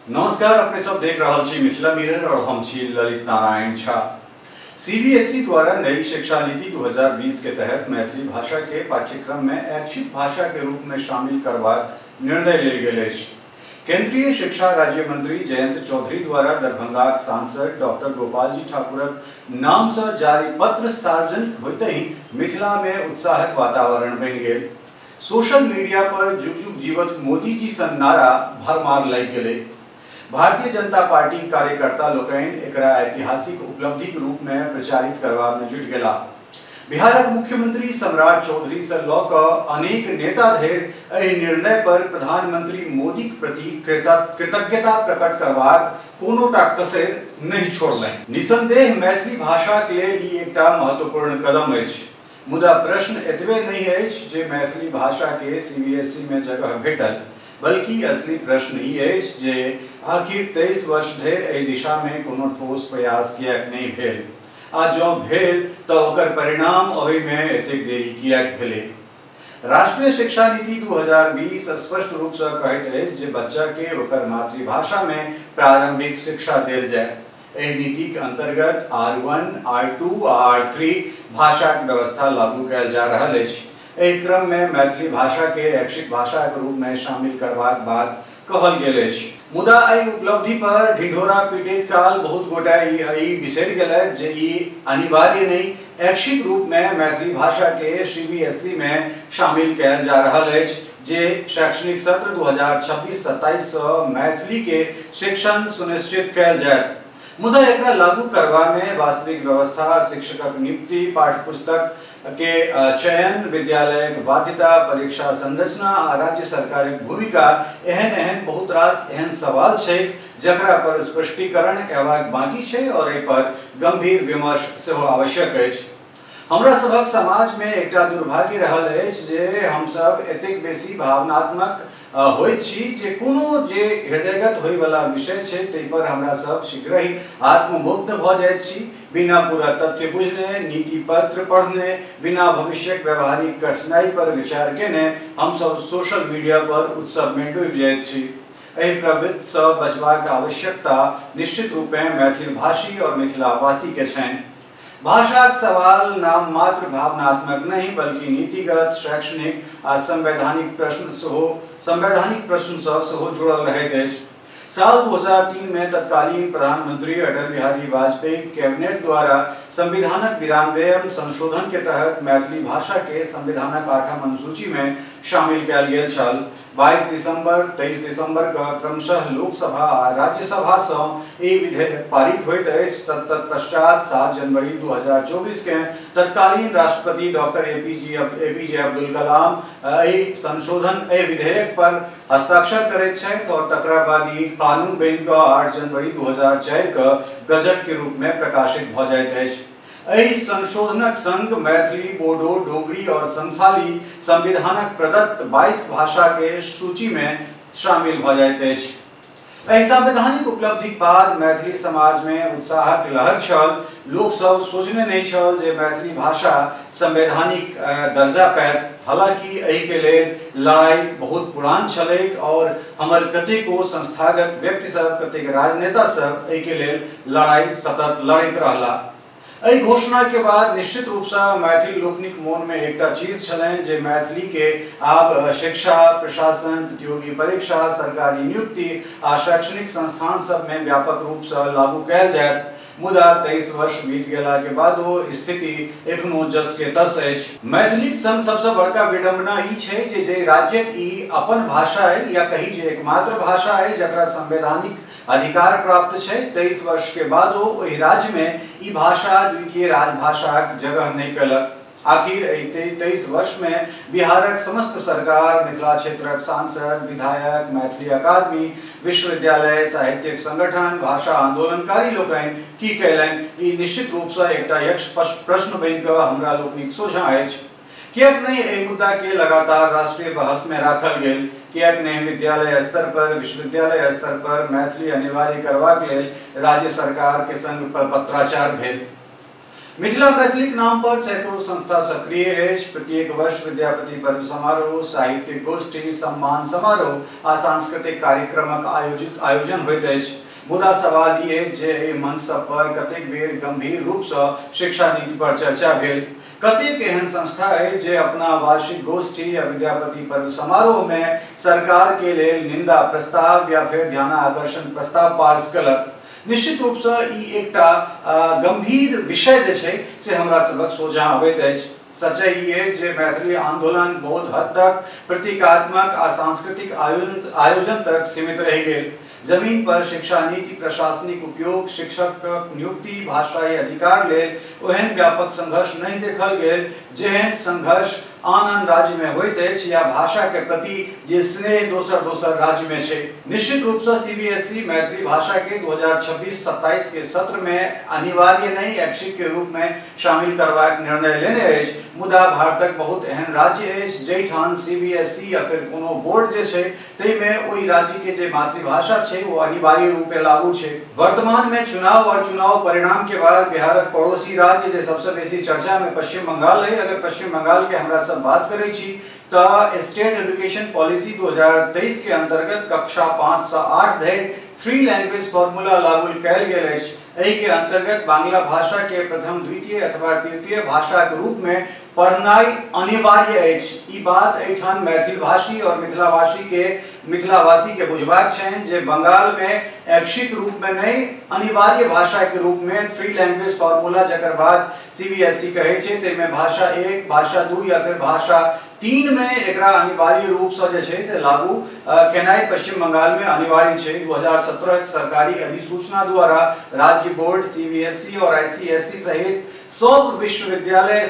नमस्कार, अपने सब देख रहा छी मिथिला मिरर और हम छी ललित नारायण झा। सीबीएसई द्वारा नई शिक्षा नीति 2020 के तहत मैथिली भाषा के पाठ्यक्रम में ऐच्छिक भाषा के रूप में शामिल करबाक निर्णय लेल गेल अछि। केंद्रीय शिक्षा राज्य मंत्री जयंत चौधरी द्वारा दरभंगाक सांसद डॉक्टर गोपाल जी ठाकुरक नाम से जारी पत्र सार्वजनिक होते ही मिथिला में उत्साहक वातावरण बनि गेल। सोशल मीडिया पर जुग जुग जीवत मोदी जी सन नारा भरमार लागि गेलै। भारतीय जनता पार्टी कार्यकर्ता लोकनि एकरा ऐतिहासिक उपलब्धिक रूप में प्रचारित करबा में जुटि गेला। बिहारक मुख्यमंत्री सम्राट चौधरी से लऽ कऽ अनेक नेता धरि एहि निर्णय पर प्रधानमंत्री मोदीक प्रति कृतज्ञता प्रकट करबाक कोनोटा कसर नहीं छोड़लनि। निसंदेह मैथिली भाषाक लेल ई एकटा महत्वपूर्ण कदम अछि। मुदा प्रश्न एतबे नहीं अछि जे मैथिली भाषा के सीबीएसई में जगह भेटल, बल्कि असली प्रश्न ई अछि जे आखिर 23 वर्ष धरि एहि दिशा में कोनो ठोस प्रयास किएक नहीं भेल, आ जँ भेल तऽ ओकर परिणाम अबै में एतेक देरी किएक भेलै। राष्ट्रीय शिक्षा नीति 2020 स्पष्ट रूप से कहैत अछि जे बच्चा के ओकर मातृभाषा में प्रारंभिक शिक्षा देल जाय। एहि नीति के अंतर्गत R1, R2 आ R3 भाषा के व्यवस्था लागू कयल जा रहल अछि। एहि क्रम में मैथिली भाषा के ऐच्छिक भाषा के रूप में शामिल करबाक बात कहल गेल अछि। मुदा एहि उपलब्धि पर ढिढोरा पीटैत काल बहुत गोटा ई बिसरि गेलथि जे ई अनिवार्य नहीं ऐच्छिक रूप में मैथिली भाषा के सीबीएसई में शामिल कयल जा रहल अछि, जे शैक्षणिक सत्र 2026-27 से मैथिली के शिक्षण सुनिश्चित कयल जायत। मुदा एकरा लागू करबा में वास्तविक व्यवस्था, शिक्षकक नियुक्ति, पाठ्यपुस्तक के चयन, विद्यालय बाध्यता, परीक्षा संरचना आ राज्य सरकारक भूमिका एहन बहुत रास एहन सवाल छै जकरा पर स्पष्टीकरण एबाक बाकी छै और एहि पर गंभीर विमर्श सेहो आवश्यक अछि। हमरा सभक समाज में एकटा दुर्भाग्य रहल अछि जे हम सब एतेक बेसी भावनात्मक होइत छी जे कोनो जे हृदयगत होय वाला विषय छै ताहि पर हमरा सब शीघ्र ही आत्ममुग्ध भऽ जाइत छी। बिना पूरा तथ्य बुझने, नीति पत्र पढ़ने, बिना भविष्यक व्यवहारिक कठिनाई पर विचार केने हम सब सोशल मीडिया पर उत्सव में डूबि जाइत छी। एहि प्रवृत्ति से बचबाक आवश्यकता निश्चित रूपें मैथिल भाषी और मिथिलावासी के छनि। भाषाक सवाल नाम मात्र भावनात्मक नहीं बल्कि नीतिगत, शैक्षणिक आ संवैधानिक प्रश्न से सेहो जुड़ल रहैत अछि। साल 2003 में तत्कालीन प्रधानमंत्री अटल बिहारी वाजपेयी कैबिनेट द्वारा संविधानक 92वें संशोधन के तहत मैथिली भाषा के संविधानक 8म अनुसूची में शामिल कयल गेल छल। 22 दिसंबर 23 दिसंबर का क्रमशः लोकसभा आ राज्यसभा से ई विधेयक पारित होइत अछि। तत्पश्चात 7 जनवरी 2024 के तत्कालीन राष्ट्रपति डॉक्टर एपीजे अब्दुल कलाम एहि विधेयक पर हस्ताक्षर करैत छथि और तकरा बाद ई कानून बनि कऽ 8 जनवरी 2004 के गजट के रूप में प्रकाशित भऽ जाइत अछि। एहि संशोधनक संग मैथिली, बोडो, डोगरी और संथाली संविधानक प्रदत्त 22 भाषा के सूची में शामिल भऽ जाइत अछि। एहि संवैधानिक उपलब्धिक बाद मैथिली समाज में उत्साहक लहर छल। लोक सब सोचने नहीं छल जे मैथिली भाषा संवैधानिक दर्जा पायत। हालांकि एहि के लेल लड़ाई बहुत पुरान छलैक और हमर कतेको संस्थागत व्यक्ति सब, कतेक राजनेता सब एहि के लेल लड़ाई सतत लड़ैत रहला। एहि घोषणा के बाद निश्चित रूप से मैथिल लोकनिक मोन में एकटा चीज छलनि जे मैथिली के आब शिक्षा, प्रशासन, प्रतियोगी परीक्षा, सरकारी नियुक्ति आ शैक्षणिक संस्थान सब में व्यापक रूप से लागू कयल जायत। मुदा 23 वर्ष बीत गेला के बादो स्थिति एखनो जस के तस अछि। मैथिलीक संग सबसे बड़का विडंबना ई छै जे राज्यक ई अपन भाषा है या कही जे एकमात्र भाषा है जकरा संवैधानिक अधिकार प्राप्त छै। 23 वर्ष के बादो ओहि राज्य में ई भाषा द्वितीय राजभाषाक जगह नहीं पेलक। आखिर 23 वर्ष में बिहारक समस्त सरकार, मिथिला क्षेत्रक सांसद, विधायक, मैथिली अकादमी, विश्वविद्यालय, साहित्यिक संगठन, भाषा आंदोलनकारी लोकनि की कयलनि, ई निश्चित रूप से एकटा यक्ष प्रश्न बनि कऽ हमरा लोकनिक सोझाँ अछि। किएक नहीं एहि मुद्दा के लगातार राष्ट्रीय बहस में राखल गेल? किएक नहीं विद्यालय स्तर पर, विश्वविद्यालय स्तर पर मैथिली अनिवार्य करबाक लेल राज्य सरकार के संग पत्राचार भेल? मिथिला मैथिलीक नाम पर सैकड़ों संस्था सक्रिय अछि। प्रत्येक वर्ष विद्यापति पर्व समारोह, साहित्यिक गोष्ठी, सम्मान समारोह आ सांस्कृतिक कार्यक्रमक आयोजन होइत अछि। मुदा सवाल ई अछि जे एहि मंच सब पर कतेक बेर गंभीर रूप से शिक्षा नीति पर चर्चा भेल। कतेक एहन संस्था अछि जे अपना वार्षिक गोष्ठी या विद्यापति पर्व समारोह में सरकार के लेल निंदा प्रस्ताव या फिर ध्यानाकर्षण प्रस्ताव पास कयलक। निश्चित रूप से ई एकटा गंभीर विषय जे छै से हमरा सबक सोझा अबैत अछि। सच्चाई ई है जे मैथिली आंदोलन बहुत हद तक प्रतीकात्मक आ सांस्कृतिक आयोजन तक सीमित रह गेल। जमीन पर शिक्षा नीति, प्रशासनिक उपयोग, शिक्षक नियुक्ति, भाषाई अधिकार लेल ओहन व्यापक संघर्ष नहीं देखल गेल जेहन संघर्ष आन राज्य में होइत अछि या भाषा के प्रति जे स्नेह दोसर राज्य में छै। निश्चित रूप से सीबीएसई मैथिली भाषा के 2026-27 के सत्र में अनिवार्य नहीं ऐच्छिक के रूप में शामिल करबाक निर्णय लेने अछि। मुदा भारतक बहुत एहन राज्य अछि जैठान सीबीएसई या फिर कोनो बोर्ड जे छै तै में ओई राज्य के जे मातृभाषा छै वो अनिवार्य रूप से लागू छै। वर्तमान में चुनाव और चुनाव परिणाम के बाद बिहारक पड़ोसी राज्य जे सबसे बेसी चर्चा में पश्चिम बंगाल है। अगर पश्चिम बंगाल के हमरा सब बात करै छी त स्टेट एजुकेशन पॉलिसी 2023 के अंतर्गत कक्षा 5 से 8 धरि 3 लैंग्वेज फॉर्मूला लागू कयल गेल अछि। एहि के अंतर्गत बांग्ला भाषा के प्रथम, द्वितीय अथवा तृतीय भाषा के रूप में पढ़नाई अनिवार्य अछि। ई बात एठान मैथिल भाषी और मिथिलावासी के बुझबाक छनि जे बंगाल में ऐच्छिक रूप में नहीं अनिवार्य भाषा के रूप में 3 लैंग्वेज फॉर्मूला जकर बाद सीबीएसई कहे छै तै में भाषा 1, भाषा 2 या फिर भाषा 3 में एकरा अनिवार्य रूप से जे छै से लागू केनाई पश्चिम बंगाल में अनिवार्य छै। 2017 सरकारी अधिसूचना द्वारा राज्य बोर्ड, सीबीएसई और आईसीएसई सहित सब विश्वविद्यालय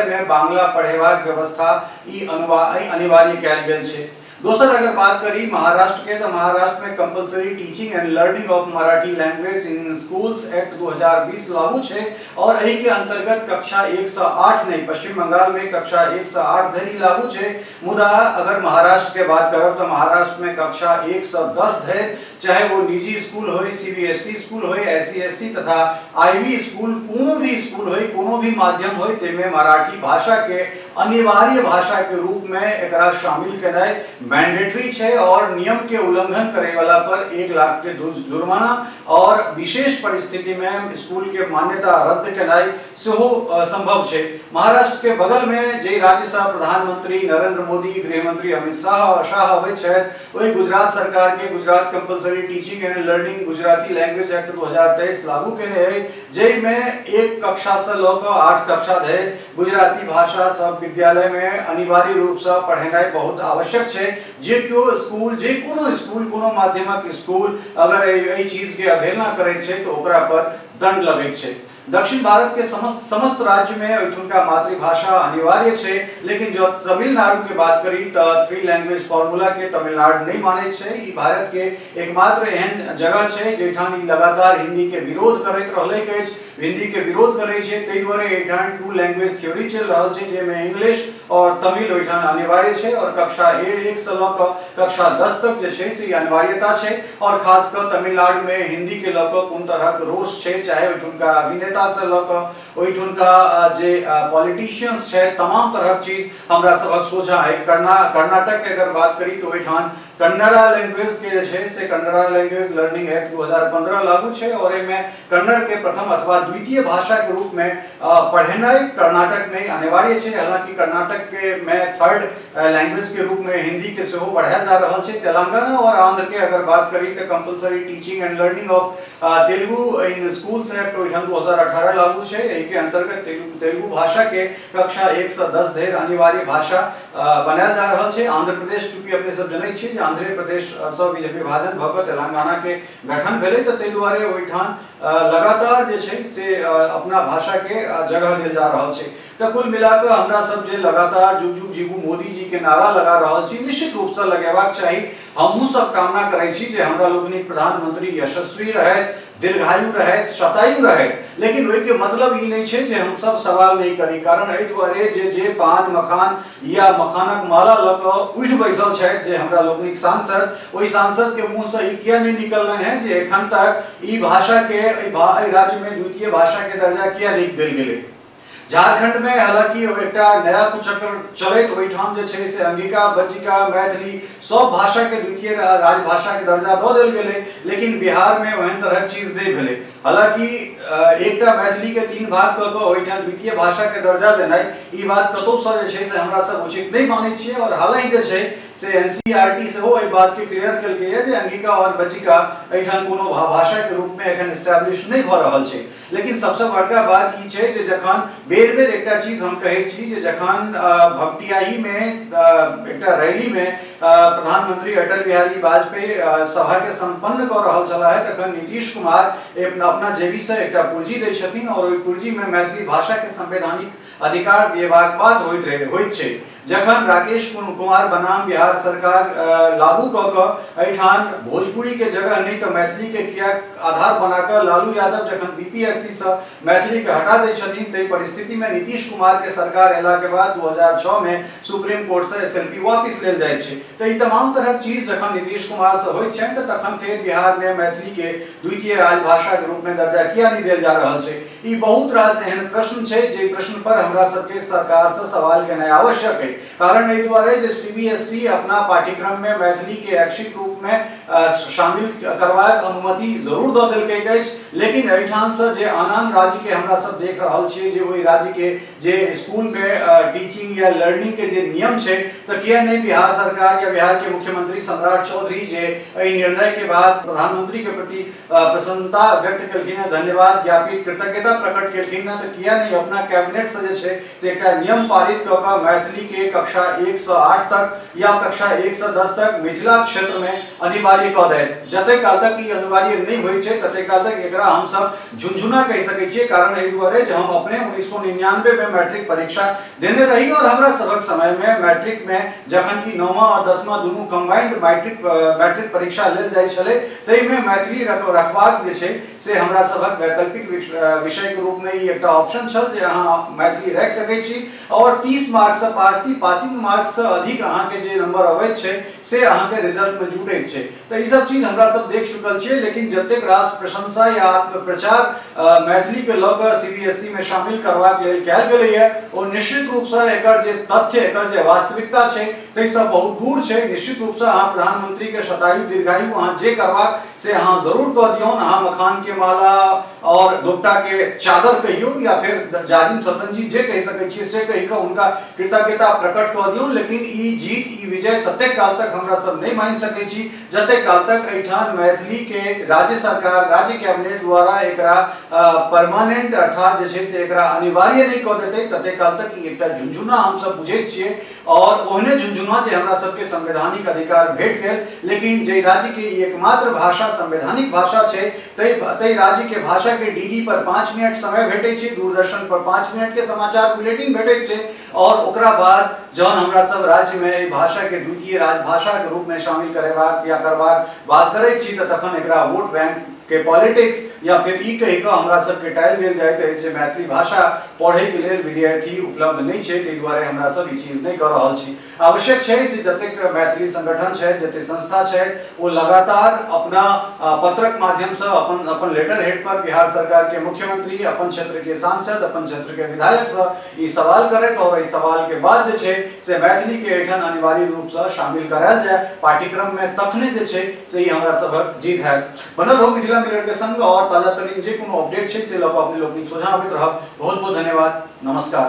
में बांग्ला पढ़ेबाक व्यवस्था ई अनिवार्य कयल गेल छै। दोसर अगर बात करी महाराष्ट्र के तो महाराष्ट्र में compulsory teaching and learning of Marathi language in schools act 2020 लागू है और एही के अंतर्गत कक्षा 1 से 8 नहीं, पश्चिम बंगाल में कक्षा 1 से 8 धरि लागू है। मुदा अगर महाराष्ट्र के बात करब तो महाराष्ट्र में कक्षा 1 से 10 धरि चाहे वो निजी स्कूल हो, सीबीएसई स्कूल हो, आईसीएसई तथा आईबी स्कूल, कोनो भी स्कूल हो, कोनो भी माध्यम हो, तेमे मराठी भाषा के अनिवार्य भाषा के रूप में एकरा शामिल कराए मैंडेटरी है और नियम के उल्लंघन करे वाला पर 1 लाख के जुर्माना और विशेष परिस्थिति में स्कूल के मान्यता रद्द कराई सेहो संभव है। महाराष्ट्र के बगल में जे राज्य सह प्रधानमंत्री नरेंद्र मोदी, गृह मंत्री अमित शाह अबै छै, वही गुजरात सरकार के Gujarat compulsory teaching and learning Gujarati language act 2023 लागू केने है, जै में 1 कक्षा से लऽ 8 कक्षा धरि गुजराती भाषा सब विद्यालय में अनिवार्य रूप से पढ़ेनाई बहुत आवश्यक है। जे कोनो स्कूल कोनो माध्यमिक स्कूल अगर एहि चीज के अवहेलना करे छै तो ओकरा पर दंड लगे छै। दक्षिण भारत के समस्त राज्य में उनका मातृभाषा अनिवार्य है, लेकिन जो तमिलनाडु के बात करी तो 3 लैंग्वेज फॉर्मूला के तमिलनाडु नहीं माने छै। ई भारत के एकमात्र एहन जगह है जेठान ई लगातार हिंदी के विरोध करैत रहले के हिंदी के विरोध करे छै, तै दुआरे एठान 2 लैंग्वेज थ्योरी चल रहल छै जेमे इंग्लिश और तमिल ओठान अनिवार्य है और कक्षा 1 से लऽ कक्षा 10 तक जे छै से अनिवार्यता है और खासकर तमिलनाडु में हिंदी के लऽ कोन तरह रोष है, चाहे ओठुनका अभिनेता से लऽ ओठुनका जे पॉलिटिशियंस है, तमाम तरह चीज हमरा सबक सोझा है। कर्नाटक के अगर बात करी तो ओठान कन्नड़ा लैंग्वेज के जे से कन्नड़ा लैंग्वेज लर्निंग एक्ट 2015 लागू है और एमे कन्नड़ के प्रथम अथवा द्वितीय भाषा के रूप में पढ़ेनाई कर्नाटक में अनिवार्य है। हालांकि कर्नाटक के में 3rd लैंग्वेज के रूप में हिंदी के सेहो बढ़ाया जा रहा है। तेलंगाना और आंध्र के अगर बात करी तो compulsory teaching and learning of Telugu in schools act 2018 लागू है। एही के अंतर्गत तेलुगु भाषा के कक्षा 1 से 10 धरि अनिवार्य भाषा बनाया जा रहा है। आंध्र प्रदेश चूंकि अपने सब जनै छी आंध्र प्रदेश से विभाजन भऽ तेलंगाना के गठन भेलै तो तै दुआरे ओहिठाम लगातार जे छै से अपना भाषा के जगह देल जा रहा है। तो कुल मिलाकर हमरा सब जे लगातार जुग जुग जीवू मोदी जी के नारा लगा रहा छी, निश्चित रूप से लगेबाक चाहिए हमहूँ सब कामना करै छी जे हमरा लोकनिक प्रधानमंत्री यशस्वी रहैत, दीर्घायु रहैत, शतायु रहैत, लेकिन ओहि के मतलब ई नहीं छै जे हम सब सवाल नहीं करी। कारण एहि दुआरे जे पान मखान या मखानक माला लऽ कऽ उठि बैसल छथि जे हमरा लोकनिक सांसद, ओहि सांसद के मुंह से ई किया नहीं निकललनि हैं जे एखन तक ई भाषा के राज्य में द्वितीय भाषा के दर्जा किया नहीं देल गेलै। झारखंड में हालांकि एकटा नया कुचक्र चलैत ओहिठाम जे छै से अंगिका, बज्जिका, मैथिली सब भाषा के द्वितीय राजभाषा के दर्जा दऽ देल गेलै, लेकिन बिहार में ओहन तरहक चीज नहीं भेलै। हालांकि एकटा मैथिली के 3 भाग कऽ कऽ ओहिठाम द्वितीय भाषा के दर्जा देनाइ ई बात कतौ सँ जे छै से हमरा सब उचित नहीं मानै छियै। और हालांकि जे छै से एनसीईआरटी सेहो एहि बात के क्लियर केलकै है जे अंगिका और बज्जिका एहिठाम कोनो भाषा के रूप में एखन एस्टैब्लिश नहीं भऽ रहल छै। लेकिन सबसे बड़का बात ई छै जे जखन बेर बेर एकटा चीज हम कहै छी जे जखन भपटियाही में एकटा रैली में प्रधानमंत्री अटल बिहारी वाजपेयी सभा के संपन्न कऽ रहल छलाह तखन नीतीश कुमार अपना जेबी से एकटा पुर्जी दै छथिन और ओहि पुर्जी में मैथिली भाषा के संवैधानिक अधिकार देबाक बात होइत छै। जखन राकेश कुमार बनाम बिहार सरकार लागू कऽ कऽ एहिठाम भोजपुरी के जगह नहीं तो मैथिली के किया आधार बनाकर लालू यादव जखन बीपीएससी से मैथिली के हटा दै छथिन, तै परिस्थिति में नीतीश कुमार के सरकार एला के बाद 2006 में सुप्रीम कोर्ट से एसएलपी वापस लेल जाय छै। तो ई तमाम तरह चीज जखन नीतीश कुमार से होइत छै तखन फेर बिहार में मैथिली के द्वितीय राजभाषा के रूप में दर्जा किया नहीं देल जा रहल छै। ई बहुत रास एहन प्रश्न छै जे प्रश्न पर हमरा सबके सरकार से सवाल केनाइ आवश्यक है। कारण एहि दुआरे जे सीबीएसई अपना पाठ्यक्रम में मैथिली के ऐच्छिक रूप में शामिल करबाक अनुमति जरूर दऽ देलकै अछि, लेकिन एहिठाम से जे आन राज्य के हमरा सब देख रहल छियै जे ओहि राज्य के जे स्कूल में टीचिंग या लर्निंग के जे नियम छै तऽ किया नहीं बिहार सरकार या बिहार के मुख्यमंत्री सम्राट चौधरी जे एहि निर्णय के बाद प्रधानमंत्री के प्रति प्रसन्नता व्यक्त केलखिन है, धन्यवाद ज्ञापित कृतज्ञता प्रकट केलखिन है, तो किया नहीं अपना कैबिनेट से जे छै से एकटा नियम पारित कऽ कऽ मैथिली के कक्षा 1 से 8 तक या कक्षा 1 से 10 तक मिथिला क्षेत्र में अनिवार्य कऽ देत। जते काल तक ई अनिवार्य नहीं होइ छै तते काल तक एकरा हम सब झुनझुना कहि सकै छियै। कारण एहि दुआरे जे हम अपने 1999 में मैट्रिक परीक्षा देने रही और हमरा सबक समय में मैट्रिक में जखन की 9वां और 10वां दुनू कंबाइंड मैट्रिक परीक्षा लेल जाइ छलै तै में मैथिली रखबाक जे छै से हमरा सबक वैकल्पिक विषय के रूप में ई एकटा ऑप्शन छल जे अहाँ मैथिली राखि सकै छी और 30 मार्क्स से पासिंग मार्क्स से अधिक अहाँ के जे नंबर अबैत छै से अहाँ के रिजल्ट में जुटैत छै। तो ई सब चीज हमरा सब देख चुकल छियै, लेकिन जतेक रास प्रशंसा या आत्मप्रचार मैथिली के लऽ कऽ सीबीएसई में शामिल करबाक लेल कयल गेलै है और निश्चित रूप से एकर जे तथ्य एकर जे वास्तविकता छै तै सब बहुत दूर छै। निश्चित रूप से अहाँ प्रधानमंत्री के शतायु दीर्घायु अहाँ जे करबाक से अहाँ जरूर कऽ दियौन। अहाँ मखान के माला और दोपटा के चादर कहियो या फिर जाजिम सतरंजी जे कहि सकै छियै से कहि कऽ हुनका कृतज्ञता प्रकट कऽ दियौन, लेकिन ई जीत ई विजय तते काल तक हमरा सब नहीं मान सकै छी जते काल तक एहिठाम मैथिली के राज्य सरकार राज्य कैबिनेट द्वारा एकरा परमानेंट अर्थात जे छै से एकरा अनिवार्य नहीं कऽ देतै तते काल तक ई एकटा झुनझुना हम सब बुझैत छियै। और ओहने झुनझुना जे हमरा सबके संवैधानिक अधिकार भेट गेल, लेकिन जे राज्य के एकमात्र भाषा संवैधानिक भाषा छै तै राज्य के भाषा के डीडी पर 5 मिनट समय भेटै छै, दूरदर्शन पर 5 मिनट के समाचार बुलेटिन भेटैत छै और ओकरा बाद जहन हमरा सब राज्य में एहि भाषा के द्वितीय राजभाषा के रूप में शामिल करेबाक या करबाक बात करै छी तऽ तखन एकरा वोट बैंक के पॉलिटिक्स या फिर ई कहि कऽ हमरा सबके टाइल देल जाइत अछि जे मैथिली भाषा पढ़ै के लेल विद्यार्थी उपलब्ध नहीं छै, ताहि दुआरे हमरा सब ई चीज नहीं कऽ रहल छी। आवश्यक छै जे जतेक मैथिली संगठन छै जते संस्था छै वो लगातार अपना पत्रक माध्यम से अपन लेटर हेड पर बिहार सरकार के मुख्यमंत्री, अपन क्षेत्र के सांसद, अपन क्षेत्र के विधायक से ई सवाल करैत और ई सवाल के बाद जे छै से मैथिली के एठन अनिवार्य रूप से शामिल करायल जाय पाठ्यक्रम में, तखने जे छै से ई हमरा सबक जीत है। बनल हो मिथिला मिरर के संग और ताजा तरीन जे कोनो अपडेट छै से लऽ कऽ अपने लोकनिक सोझा अबैत रहब। बहुत बहुत धन्यवाद, नमस्कार।